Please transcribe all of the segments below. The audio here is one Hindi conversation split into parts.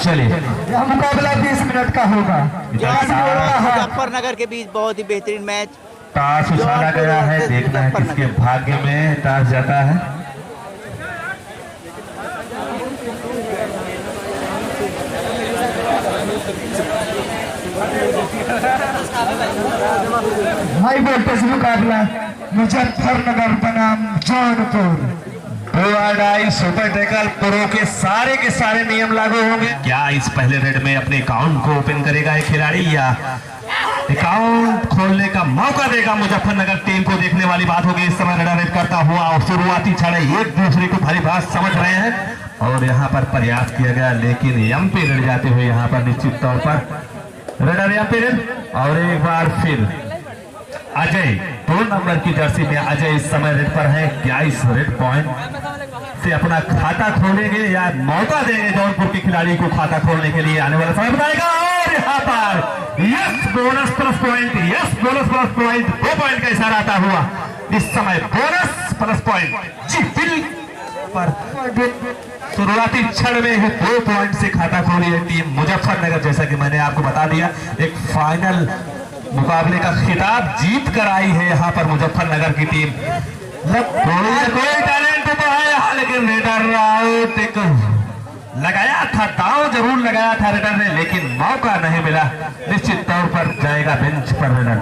चलिए यह मुकाबला 20 मिनट का होगा। मुजफ्फरनगर के बीच बहुत ही बेहतरीन मैच। टॉस उछाला गया है, देखना है किसके भाग्य में टॉस जाता है। हाई वोल्टेज मुकाबला मुजफ्फरनगर बनाम जौनपुर। 2 सुपर टैकल प्रो के सारे नियम लागू होंगे। क्या इस पहले रेड में अपने अकाउंट को ओपन करेगा एक खिलाड़ी या अकाउंट खोलने का मौका देगा मुजफ्फरनगर टीम को? देखने वाली बात होगी। इस समय रेड करता हुआ और शुरुआती छड़े एक दूसरे को भली बात समझ रहे हैं और यहाँ पर प्रयास किया गया, लेकिन एमपी रेड जाते हुए यहाँ पर निश्चित तौर पर रेडर एमपी रेड। और एक बार फिर अजय 2 नंबर की जर्सी में अजय इस समय रेड पर है। क्या इस रेड पॉइंट से अपना खाता खोलेंगे या मौका देंगे जौनपुर के खिलाड़ी को खाता खोलने के लिए? आने वाला समय बताएगा। और यहाँ पर yes bonus plus point, yes bonus plus point, 2 point का इशारा आता हुआ इस समय बोनस प्लस पॉइंट। जी बिल पर शुरुआती क्षण में 2 पॉइंट से खाता खोली है टीम मुजफ्फरनगर। जैसा कि मैंने आपको बता दिया, एक फाइनल मुकाबले का खिताब जीत कर आई है यहाँ पर मुजफ्फरनगर की टीम। कोई टैलेंट तो है यहाँ, लेकिन रेडर राउत एक लगाया था, दांव जरूर लगाया था रेडर ने, लेकिन मौका नहीं मिला। निश्चित तौर पर जाएगा बेंच पर रेडर।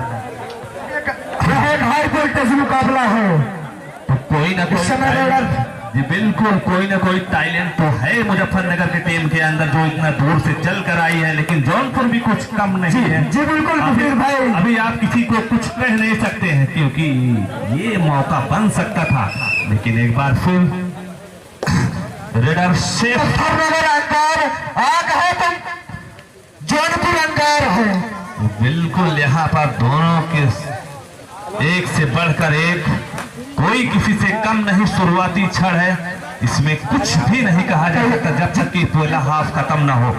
हाई वोल्टेज मुकाबला है तो कोई ना कोई जी बिल्कुल कोई ना कोई टैलेंट तो है मुजफ्फरनगर की टीम के अंदर, जो इतना दूर से चल कर आई है। लेकिन जौनपुर भी कुछ कम नहीं है। जी बिल्कुल भाई, अभी आप किसी को कुछ कह नहीं सकते हैं क्योंकि ये मौका बन सकता था। लेकिन एक बार फिर रेडर से अंगार आग है तुम, जौनपुर अंगार है। बिल्कुल यहाँ पर दोनों के एक से बढ़कर एक, कोई किसी से कम नहीं। शुरुआती क्षण है, इसमें कुछ भी नहीं कहा जा सकता जब तक कि पहला हाफ खत्म ना हो।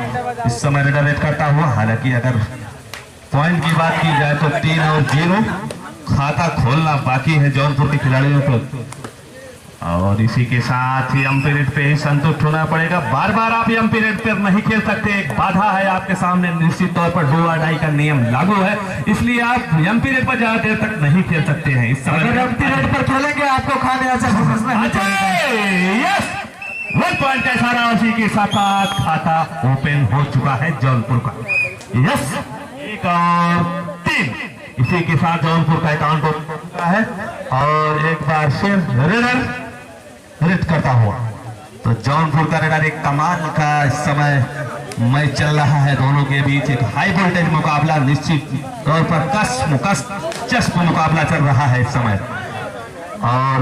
इस समय रेडर रेड करता हुआ, हालांकि अगर पॉइंट की बात की जाए तो 3 और 0 खाता खोलना बाकी है जौनपुर के खिलाड़ियों को। और इसी के साथ ही एम्पीरियड पे ही संतुष्ट होना पड़ेगा। बार बार आप एम्पीरियड पर नहीं खेल सकते, एक बाधा है आपके सामने। निश्चित तौर पर 2 आड़ाई का नियम लागू है, इसलिए आप एम्पीरियड पर ज्यादा देर तक नहीं खेल सकते हैं। इस समय एम्पीरियड पर खेलेंगे आपको खाने यस 1 पॉइंट का इशारा, उसी के साथ खाता ओपन हो चुका है जौनपुर का। यस 1 और 3, इसी के साथ जौनपुर का अकाउंट ओपन हो चुका है। और एक बार फिर रेडर रेड करता हुआ, तो जौनपुर का रेडर एक कमाल का इस समय मैच चल रहा है दोनों के बीच। एक हाई वोल्टेज मुकाबला, निश्चित तौर पर कस मुकाबला चल रहा है इस समय। और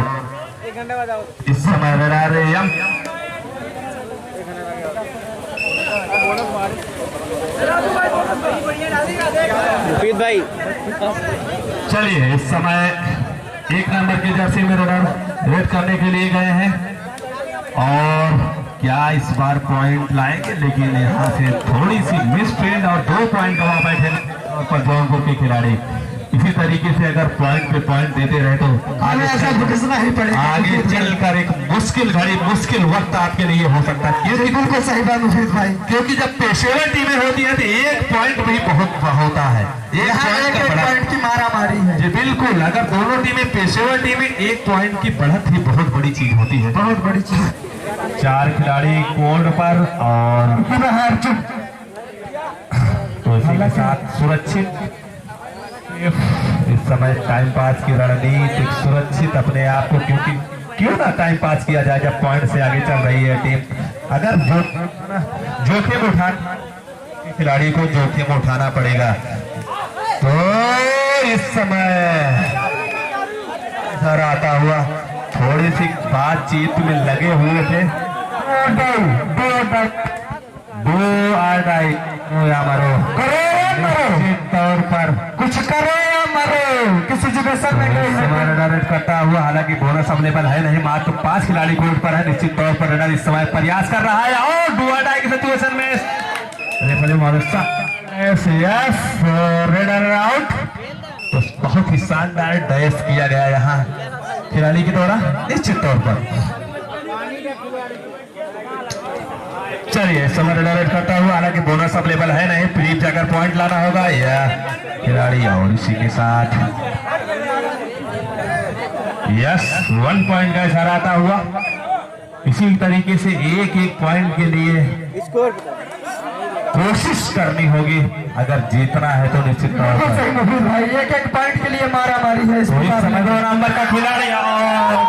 इस समय रेडर भाई चलिए इस समय 1 नंबर की जर्सी में रेडर रेड करने के लिए गए हैं और क्या इस बार पॉइंट लाएंगे? लेकिन यहाँ से थोड़ी सी मिस फील्ड और 2 पॉइंट गवा बैठे पर जौनपुर के खिलाड़ी। इसी तरीके से अगर पॉइंट पे पॉइंट देते रहे तो आगे चलकर एक मुश्किल घड़ी, मुश्किल वक्त आपके लिए हो सकता है। ये बिल्कुल सही बात मुफीद भाई, क्योंकि जब पेशेवर टीमें होती है तो 1 पॉइंट भी बहुत होता है। एक पॉइंट की मारा मारी है। जी बिल्कुल, अगर दोनों टीमें पेशेवर टीमें 1 पॉइंट की बढ़त ही बहुत बड़ी चीज होती है, बहुत बड़ी चीज। 4 खिलाड़ी कोर्ट पर और तो इसी के साथ सुरक्षित इस समय टाइम पास की रणनीति, सुरक्षित अपने आप को, क्योंकि क्यों ना टाइम पास किया जाए जब पॉइंट से आगे चल रही है टीम। अगर जोखिम उठाना, खिलाड़ी को जोखिम उठाना पड़ेगा। तो इस समय इधर आता हुआ थोड़ी सी बातचीत में लगे हुए थे। 2 आड़ाई तौर पर कुछ करो या मरो, किस सिचुएशन में रेड करता हुआ, हालांकि बोनस अवेलेबल है नहीं, मात्र 5 खिलाड़ी कोर्ट पर है। निश्चित तौर पर रेडर इस समय प्रयास कर रहा है और 2 आड़ाई की सिचुएशन में रेडर आउट। तो बहुत ही शानदार डैश किया गया यहाँ खिलाड़ी के द्वारा। निश्चित तौर पर चलिए इस समय रेड करता हुआ, हालांकि बोनस अवेलेबल है नहीं, प्लीज जाकर पॉइंट लाना होगा या खिलाड़ी और इसी के साथ यस 1 पॉइंट का इशारा आता हुआ। इसी तरीके से एक एक पॉइंट के लिए स्कोर कोशिश करनी होगी, अगर जीतना है तो निश्चित तौर बिल्कुल पर। सही मुफीद भाई, एक एक पॉइंट के लिए मारा मारी है इस तो इस मुकाबले समय में। 2 नंबर का खिलाड़ी और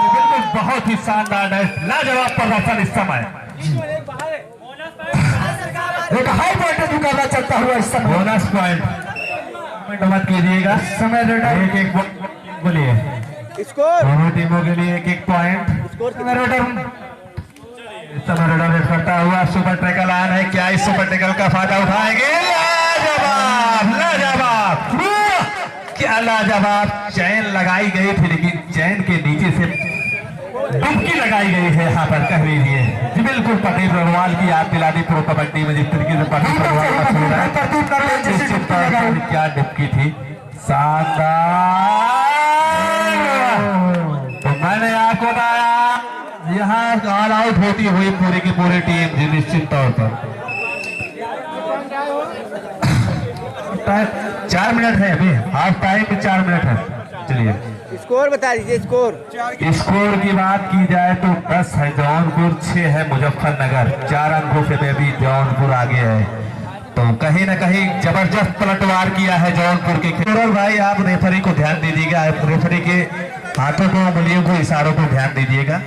बिल्कुल बहुत ही शानदार है, लाजवाब प्रदर्शन इस समय। एक हाई वोल्टेज मुकाबला चलता हुआ इस समय। बोनस पॉइंट मत कीजिएगा, इस समय रेडर एक एक बोलिए, स्कोर दोनों टीमों के लिए एक एक पॉइंट। स्कोर इस समय रेड करता हुआ सुपर ट्रैकल आन है, क्या इस सुपर ट्रैकल का फायदा उठाएंगे? लाजवाब लाजवाब, क्या लाजवाब, चैन लगाई गई थी लेकिन चैन के नीचे से डुबकी लगाई गई है यहाँ पर, कह लीजिए जी बिल्कुल। पटेल रनवाल की याद दिला दी प्रो कबड्डी में, जिस तरीके से पटेल रनवाल मशहूर है, निश्चित तौर पर क्या डुबकी थी, शानदार। तो मैंने आपको बताया यहाँ ऑल आउट होती हुई पूरी की पूरी टीम जी, निश्चित तौर पर। 4 मिनट है अभी, हाफ टाइम में 4 मिनट है। चलिए स्कोर बता दीजिए स्कोर। स्कोर की बात की जाए तो 10 है जौनपुर, 6 है मुजफ्फरनगर, 4 अंकों से में भी जौनपुर आगे है। तो कहीं ना कहीं जबरदस्त पलटवार किया है जौनपुर के खिलाड़ी। भाई आप रेफरी को ध्यान दीजिएगा, रेफरी के हाथों को, उंगलियों को, इशारों को ध्यान दीजिएगा,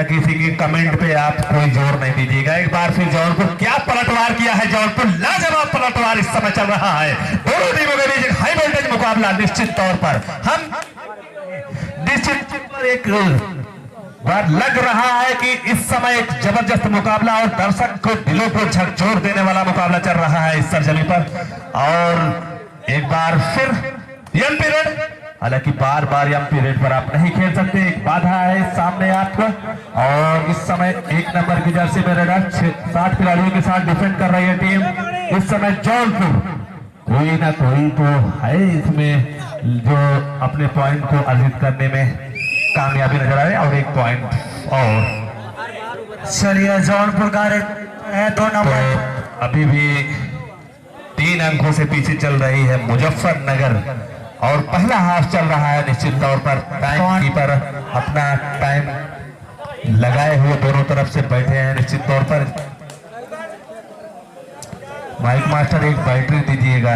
किसी के कमेंट पे आप कोई जोर नहीं दीजिएगा। एक बार फिर जौनपुर, क्या पलटवार किया है जौनपुर, लाजवाब पलटवार इस समय चल रहा है। दोनों टीमों के बीच एक हाई वोल्टेज मुकाबला निश्चित तौर पर, हम निश्चित पर एक बार लग रहा है कि इस समय एक जबरदस्त मुकाबला और दर्शक को दिलों को झकझोर देने वाला मुकाबला चल रहा है इस सरजमी पर। और एक बार फिर एम पीरियड, हालांकि बार बार एम पीरियड पर आप नहीं खेल सकते, एक बाधा है सामने आपको। और इस समय 1 नंबर की जर्सी में रेडर 60 खिलाड़ियों के साथ डिफेंड कर रही है टीम। इस समय जौनपुर कोई ना कोई तो है इसमें जो अपने पॉइंट को अर्जित करने में कामयाबी नजर आए, और 1 पॉइंट और। चलिए जौनपुर का है 2 नंबर। तो अभी भी 3 अंकों से पीछे चल रही है मुजफ्फरनगर, और पहला हाफ चल रहा है निश्चित तौर पर। टाइम कीपर अपना टाइम लगाए हुए दोनों तरफ से बैठे हैं निश्चित तौर पर। माइक मास्टर एक बैटरी दीजिएगा।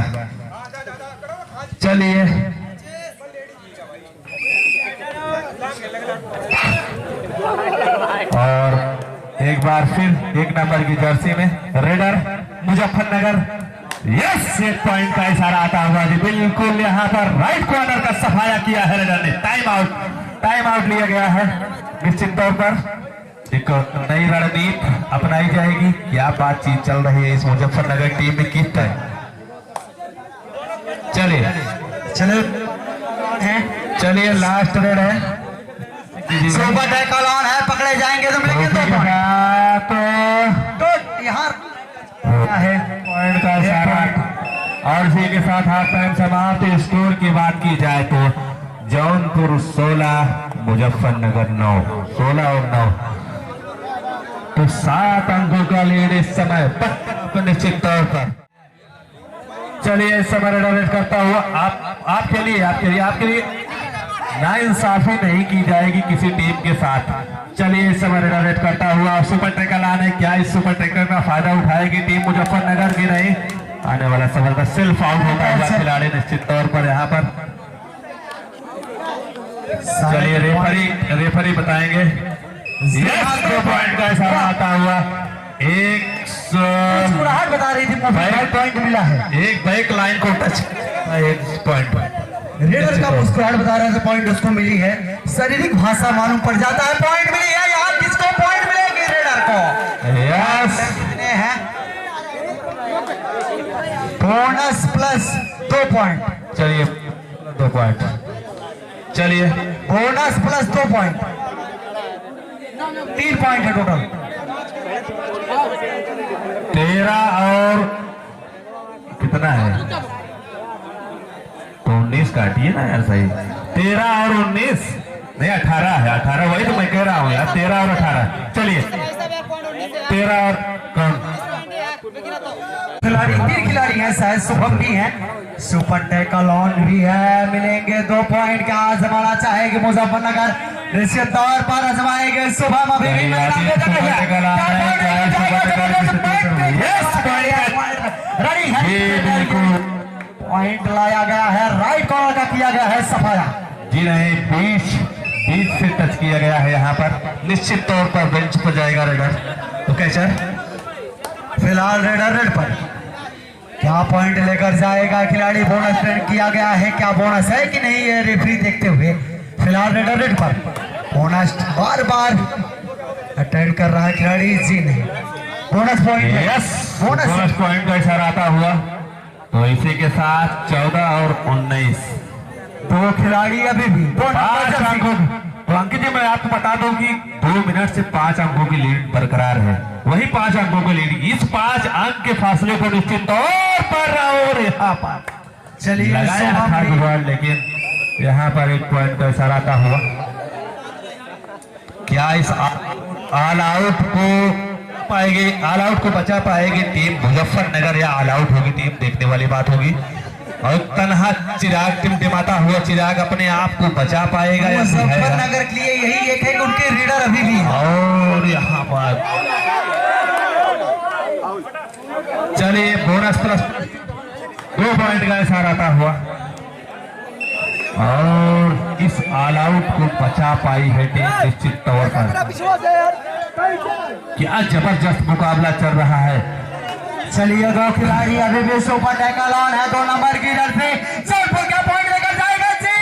चलिए और एक बार फिर 1 नंबर की जर्सी में रेडर मुजफ्फरनगर, यस 1 पॉइंट का इशारा आता हुआ जी, बिल्कुल यहाँ पर राइट कॉर्नर का सफाया किया है रेडर ने। टाइम आउट लिया गया है निश्चित तौर पर। एक नई रणनीति अपनाई जाएगी, क्या बातचीत चल रही है इस मुजफ्फरनगर टीम में किस टाइम। चलिए लास्ट रेड है, सुपर टैकल ऑन है, पकड़े जाएंगे तो मिलेंगे 2 पॉइंट। तो यहाँ है पॉइंट का इशारा, और इसी के साथ हाफ टाइम समाप्त। स्कोर की बात की जाए तो जौनपुर 16 मुजफ्फरनगर 9, 16 और 9, तो 7 अंकों का लीड इस समय निश्चित तौर पर। चलिए इस समय रेड करता हुआ आपके लिए नाइंसाफी नहीं की जाएगी किसी टीम के साथ। चलिए इस समय रेड करता हुआ सुपर ट्रैकल आने, क्या इस सुपर ट्रैकल का फायदा उठाएगी टीम मुजफ्फरनगर की? नहीं, आने वाला समय का सेल्फ आउट होता हुआ खिलाड़ी निश्चित तौर पर यहाँ पर। चलिए रेफरी बताएंगे। यस 2 पॉइंट का इशारा आता हुआ। मुस्कुराहट बता रही थी, पॉइंट मिला है। एक बैक लाइन को टच, 1 पॉइंट। रेडर का मुस्कुराहट बता रहे थे, पॉइंट उसको मिली है। शारीरिक भाषा मालूम पड़ जाता है, पॉइंट मिली है। यहाँ किसको पॉइंट मिलेगी? रेडर को। यस कितने हैं? Bonus plus 2 point. चलिए 2 पॉइंट। चलिए बोनस प्लस 2 पॉइंट, 3 पॉइंट है टोटल। 13 और कितना है तो 19 काटिए ना यार, सही 13 और 19 नहीं 18 है, 18 वही तो मैं कह रहा हूँ यार, 13 और 18। चलिए 13 और खिलाड़ी 3 खिलाड़ी हैं, शायद शुभम भी हैं, सुपर टैकल ऑन भी है, मिलेंगे 2 पॉइंट। क्या आजमाना चाहेगी मुजफ्फरनगर, निश्चित तौर पर आजमाएंगे शुभम। अभी भी मैदान में जगह है, रेडी है, पॉइंट लाया गया है, राइट कॉर्नर का किया गया है सफाया। जी नहीं, बीच से टच किया गया है यहाँ पर, निश्चित तौर पर बेंच पर जाएगा रेडर। तो कैचर फिलहाल रेडर रेड पर, क्या पॉइंट लेकर जाएगा खिलाड़ी, बोनस ट्रेंड किया गया है, क्या बोनस है कि नहीं है रेफरी देखते हुए। फिलहाल रेडर रेड पर, बोनस बार बार अटेंड कर रहा है खिलाड़ी, जी नहीं, bonus point. Yes, bonus point का इशारा आता हुआ। तो इसी के साथ 14 और 19 2 खिलाड़ी अभी भी 2 5 अंकों। तो अंकित जी, मैं आपको बता दूं कि 2 मिनट से 5 अंकों की लीड बरकरार है, वही 5 अंकों की लीड, इस 5 अंक के फासले को निश्चित तौर पर और यहाँ पर चलिए लगाया था जुगाड़, लेकिन यहाँ पर 1 पॉइंट का इशारा आता हुआ। क्या इस ऑल आउट को पाएगी, ऑल आउट को बचा पाएगी टीम मुजफ्फरनगर या ऑल आउट होगी टीम, देखने वाली बात होगी। और तनहा चिराग टिमटिमाता हुआ चिराग अपने आप को बचा पाएगा या मुजफ्फरनगर के लिए यही एक है कि उनके रीडर अभी भी हैं। और यहाँ पर चलिए बोनस प्लस 2 पॉइंट का इशारा आता हुआ, और इस ऑल आउट को बचा पाई है टीम निश्चित तौर पर। क्या जबरदस्त मुकाबला चल रहा है। चलिए 2 खिलाड़ी अभी भी सुपर टैकल ऑन है, 2 नंबर की तरफ से सोनपुर क्या पॉइंट लेकर जाएगा जी।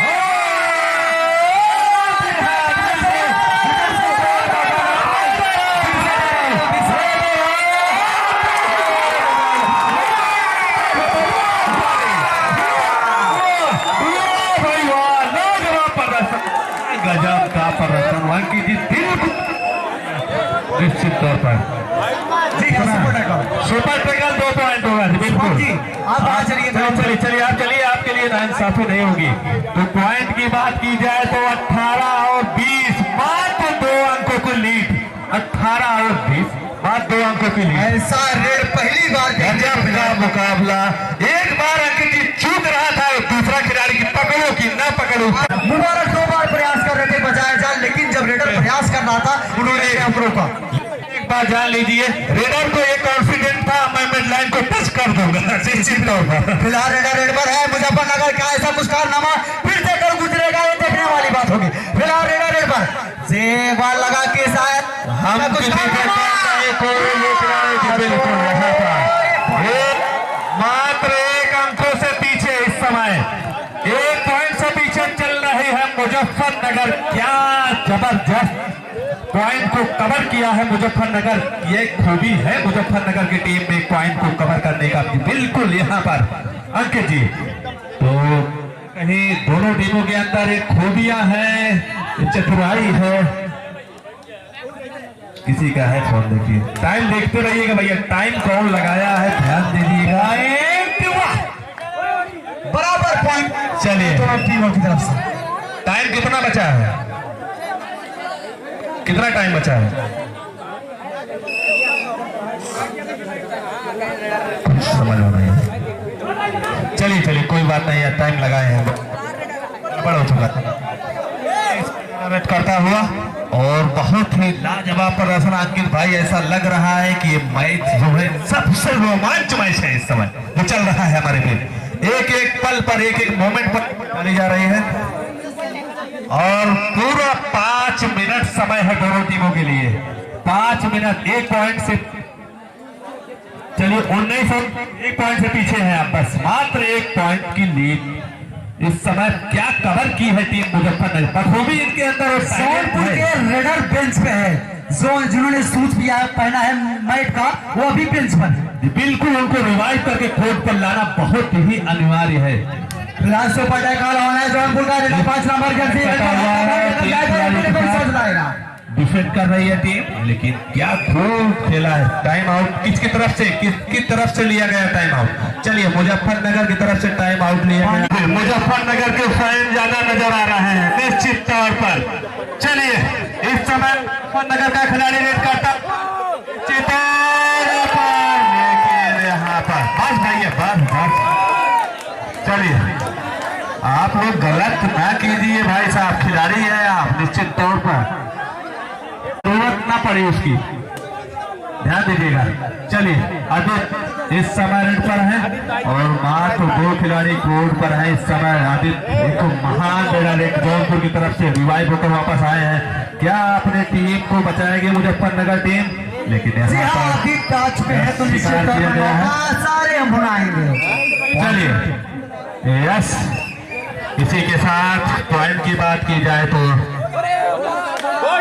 गजब का प्रदर्शन वहां की जी, निश्चित तौर पर सुपर टैकल 2 पॉइंट होगा बिल्कुल जी। आप चलिए आपके लिए नाइंसाफी नहीं होगी। तो पॉइंट की बात की जाए तो 18 और 20 मात्र 2 अंकों की लीड, 18 और 20 मात्र 2 अंकों की लीड। ऐसा रेड पहली बार गजब का मुकाबला। एक बार अंकित जी चूक रहा था, दूसरा खिलाड़ी की पकड़ो कि ना पकड़ो। मुबारक 2 बार प्रयास कर रहे थे बचाया जाए, लेकिन जब रेडर प्रयास कर रहा था उन्होंने अमरों का बात जान लीजिए, रेडर को एक कॉन्फिडेंट था, मैं मिड लाइन को टच कर दूंगा निश्चित तौर पर। फिलहाल रेडर रेड पर है मुजफ्फरनगर, क्या ऐसा कुछ कारनामा फिर से कर गुजरेगा, ये देखने वाली बात होगी। फिलहाल रेडर रेड पर से बार लगा के शायद हम कुछ मात्र 1 अंकों से पीछे इस समय, 1 पॉइंट से पीछे चल रही है मुजफ्फरनगर। क्या जबरदस्त पॉइंट को कवर किया है मुजफ्फरनगर, ये खूबी है मुजफ्फरनगर की टीम में पॉइंट को कवर करने का बिल्कुल यहाँ पर अंकित जी। तो कहीं दोनों टीमों के अंदर एक खूबियां हैं, चतुराई है। किसी का है फोन, देखिए टाइम देखते रहिएगा भैया, टाइम कौन लगाया है ध्यान दीजिएगा। बराबर पॉइंट चलिए दोनों टीमों की तरफ से। टाइम कितना बचा है, कितना टाइम बचा है? समझ में नहीं। चलिए कोई बात नहीं है, टाइम लगाए हैं, बड़ा हो चुका था। वेट करता हुआ और बहुत ही लाजवाब प्रदर्शन अंकित भाई, ऐसा लग रहा है कि ये मैच जो है सबसे रोमांच मैच है इस समय जो चल रहा है हमारे बीच। एक एक पल पर, एक एक मोमेंट पर चली जा रही है, और पूरा 5 मिनट समय है दोनों टीमों के लिए। 5 मिनट, 1 पॉइंट से चलिए 19 और 1 पॉइंट से पीछे हैं आप, बस मात्र 1 पॉइंट की लीड इस समय। क्या कवर की है टीम मुजफ्फरनगर, बखूबी इनके अंदर। सोनपुर के रेडर बेंच पे है, जो जिन्होंने सूट पहना है मैट का, वो अभी बेंच पर है। बिल्कुल उनको रिवाइव करके कोर्ट पर लाना बहुत ही अनिवार्य है। फिलहाल सुपर टैकल होना है जौनपुर का, 5 नंबर जर्सी डिफेंड कर रही है टीम, लेकिन क्या खूब खेला है। टाइम आउट किसकी तरफ से, किसकी तरफ से लिया गया टाइम आउट? चलिए मुजफ्फरनगर की तरफ से टाइम आउट लिया गया। मुजफ्फरनगर के फैन ज्यादा नजर आ रहे हैं निश्चित तौर पर। चलिए इस समय मुजफ्फरनगर का खिलाड़ी रेड करता, लेकिन आप लोग गलत ना कीजिए भाई साहब, खिलाड़ी है आप, निश्चित तौर पर जरूरत ना पड़े उसकी, ध्यान दीजिएगा। चलिए आदित्य इस समय रेड पर है और मात्र 2 खिलाड़ी कोर्ट पर है इस समय। आदित्य एक महान रेडर, एक जौनपुर की तरफ से रिवाइव होकर वापस आए हैं। क्या अपने टीम को बचाएगी मुजफ्फरनगर टीम? लेकिन यहाँ पर टच पे है तो निश्चित तौर किया गया है। पर सारे हम बनाएंगे। चलिए यस, इसी के साथ पॉइंट की बात की जाए तो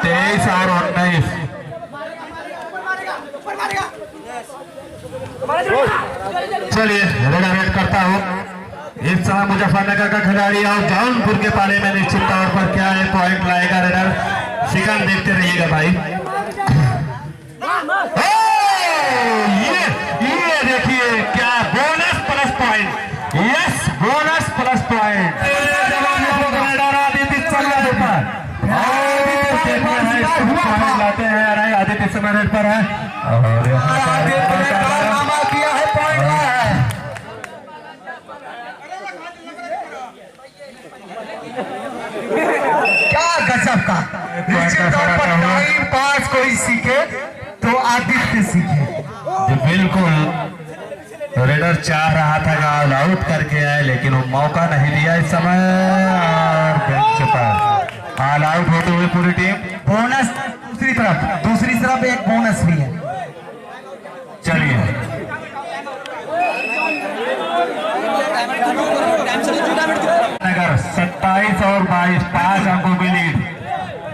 23 और 19। चलिए रेड करता हूँ इस समय मुजफ्फरनगर का खिलाड़ी और जौनपुर के पाले में निश्चित तौर पर क्या है पॉइंट लाएगा रेडर। सेकंड देखते रहिएगा भाई। ये देखिए क्या bonus plus point, yes bonus plus point लाते हैं। आदित्य इस समय रेड पर है और क्या गजब का निश्चित तौर पर टाइम पास कोई सीखे तो आदित्य सीखे। जी बिल्कुल, रेडर चाह रहा था कि ऑल आउट करके आए लेकिन वो मौका नहीं दिया इस समय और बेंच पर ऑल आउट होते हुए पूरी टीम। बोनस दूसरी तरफ एक बोनस भी है। चलिए नगर 27 और 22, 5 अंकों की लीड।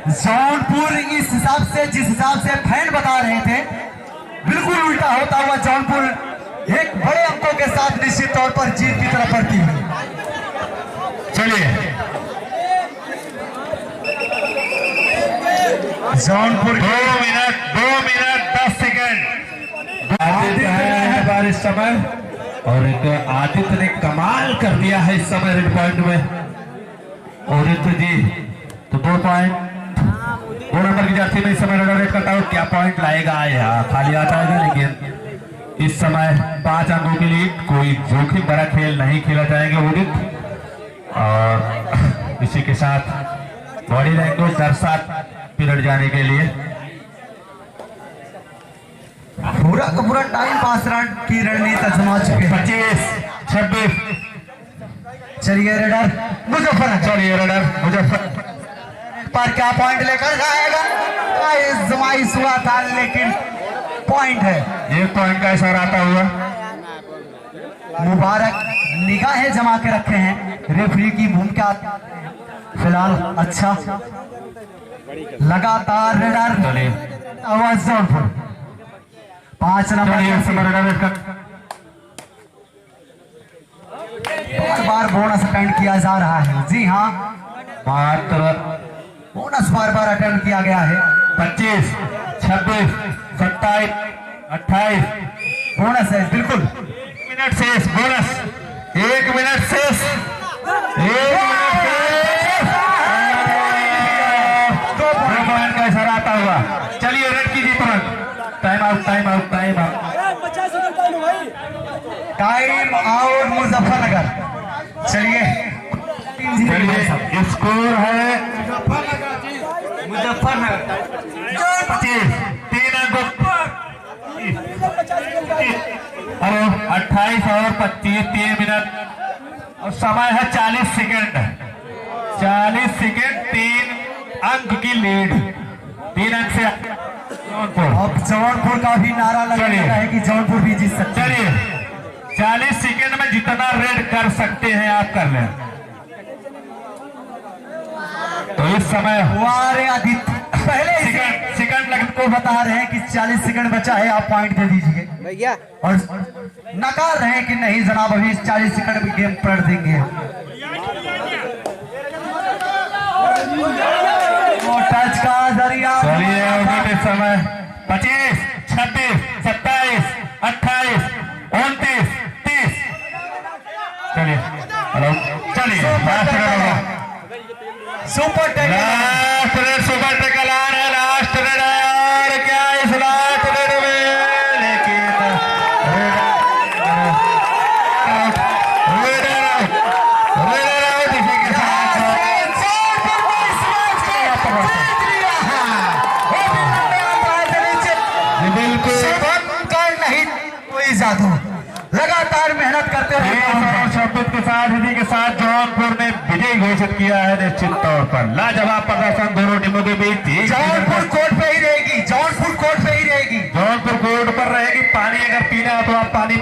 जौनपुर इस हिसाब से, जिस हिसाब से फैन बता रहे थे, बिल्कुल उल्टा होता हुआ जौनपुर एक बड़े अंकों के साथ निश्चित तौर पर जीत की तरफ बढ़ती हुई। चलिए जौनपुर 2 मिनट 10 सेकंड आदित्य है इस समय और एक आदित्य ने कमाल कर दिया है इस समय रेड पॉइंट में। और जी तो 2 पॉइंट 2 नंबर की जर्सी में इस समय रेड करता हूँ, क्या पॉइंट लाएगा या खाली आता है। लेकिन इस समय 5 अंकों के लिए कोई जोखिम भरा खेल नहीं खेला जाएगा उदित। और इसी के साथ बॉडी लैंग्वेज दर्शक पीरियड जाने के लिए पूरा का पूरा टाइम पास रन की रणनीति आजमा चुके हैं। 25 26। चलिए रेडर मुजफ्फरनगर, चलिए रेडर मुजफ्फर पर क्या पॉइंट लेकर जाएगा? आजमाइश हुआ था लेकिन पॉइंट है। 1 पॉइंट का इशारा आता हुआ। मुबारक निगाहें जमा के रखे हैं, रेफरी की भूमिका फिलहाल अच्छा लगातार रेडर आवाज जौनपुर 5 नंबर बार बोनस अटेंड किया जा रहा है। जी हाँ, मात्र बोनस बार अटेंड किया गया है। 25 26 27 28 बोनस है बिल्कुल। 1 मिनट शेष बोनस, 1 मिनट शेष, 1 मिनट शेष। 2 पॉइंट का इशारा आता हुआ। चलिए रेड कीजिए तुरंत। Time out time out time out time out Muzaffarnagar. चलिए स्कोर है मुजफ्फरनगर 25, 3 अंकों। हेलो 28 और 25 3 मिनट और समय है 40 सेकंड। 40 सेकंड 3 अंक की लीड, 3 अंक से जौनपुर। अब जौनपुर का भी नारा लगाया है कि जौनपुर भी जीत सकते हैं। चलिए 40 सेकंड में जितना रेड कर सकते हैं आप कर लें। तो इस समय हमारे आदित्य पहले सेकंड लग को बता रहे हैं कि 40 सेकंड बचा है, आप पॉइंट दे दीजिए भैया। और नकार रहे हैं कि नहीं जनाब अभी 40 सेकंड में गेम पलट देंगे। टच का जरिया। चलिए इस समय 25 26 27 28 29 30। चलिए हेलो चलिए सुपर टेकल सुपर टेकल आ रहा है। लास्ट रेड और क्या इस लास्ट रेड में, लेकिन रेडर आउट इसी के जादू लगातार मेहनत करते हुए शब्द के साथ इसी के साथ जौनपुर ने विजय घोषित किया है निश्चित तौर पर। लाजवाब प्रदर्शन दोनों टीमों के बीच। जौनपुर कोर्ट पे ही रहेगी, जौनपुर कोर्ट पे ही रहेगी। जौनपुर कोर्ट पर रहेगी। पानी अगर पीना है तो आप पानी